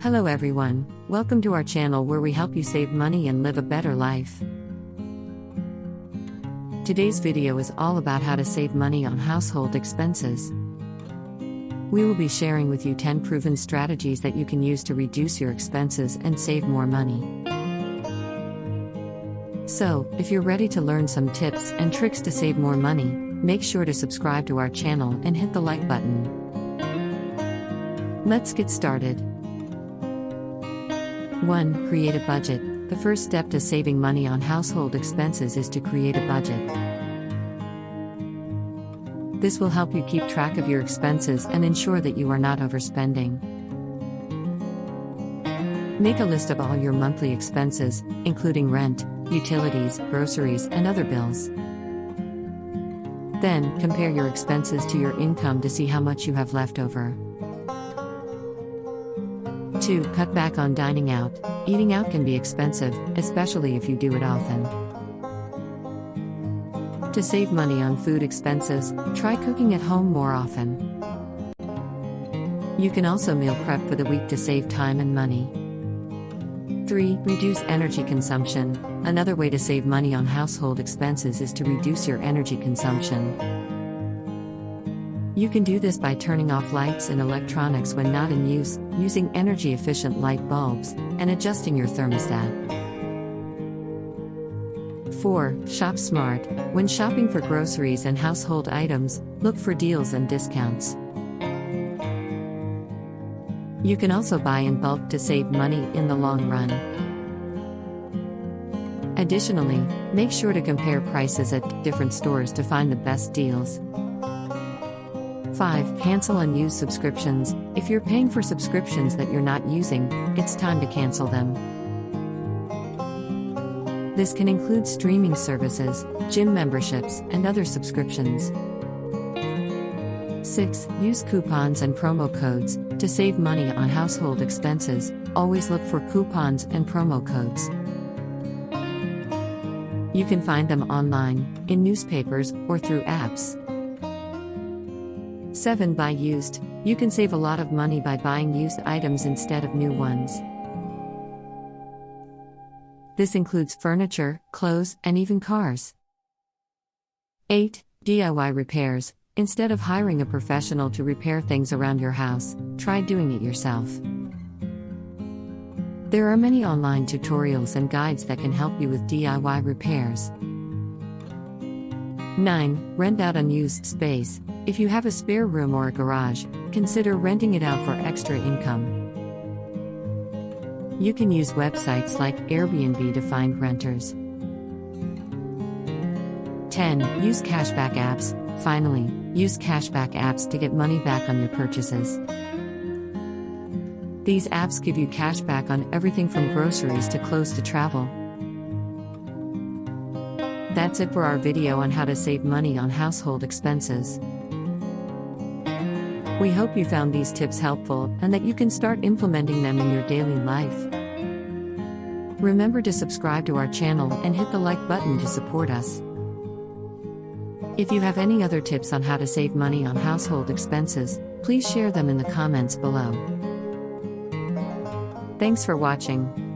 Hello everyone, welcome to our channel where we help you save money and live a better life. Today's video is all about how to save money on household expenses. We will be sharing with you 10 proven strategies that you can use to reduce your expenses and save more money. So, if you're ready to learn some tips and tricks to save more money, make sure to subscribe to our channel and hit the like button. Let's get started. 1. Create a budget. The first step to saving money on household expenses is to create a budget. This will help you keep track of your expenses and ensure that you are not overspending. Make a list of all your monthly expenses, including rent, utilities, groceries, and other bills. Then, compare your expenses to your income to see how much you have left over. 2. Cut back on dining out. Eating out can be expensive, especially if you do it often. To save money on food expenses, try cooking at home more often. You can also meal prep for the week to save time and money. 3. Reduce energy consumption. Another way to save money on household expenses is to reduce your energy consumption. You can do this by turning off lights and electronics when not in use, using energy-efficient light bulbs, and adjusting your thermostat. 4. Shop smart. When shopping for groceries and household items, look for deals and discounts. You can also buy in bulk to save money in the long run. Additionally, make sure to compare prices at different stores to find the best deals. 5. Cancel unused subscriptions. If you're paying for subscriptions that you're not using, it's time to cancel them. This can include streaming services, gym memberships, and other subscriptions. 6. Use coupons and promo codes. To save money on household expenses, always look for coupons and promo codes. You can find them online, in newspapers, or through apps. 7. Buy used. You can save a lot of money by buying used items instead of new ones. This includes furniture, clothes, and even cars. 8. DIY repairs. Instead of hiring a professional to repair things around your house, try doing it yourself. There are many online tutorials and guides that can help you with DIY repairs. 9. Rent out unused space. If you have a spare room or a garage, consider renting it out for extra income. You can use websites like Airbnb to find renters. 10. Use cashback apps. Finally, use cashback apps to get money back on your purchases. These apps give you cash back on everything from groceries to clothes to travel. That's it for our video on how to save money on household expenses. We hope you found these tips helpful and that you can start implementing them in your daily life. Remember to subscribe to our channel and hit the like button to support us. If you have any other tips on how to save money on household expenses, please share them in the comments below. Thanks for watching.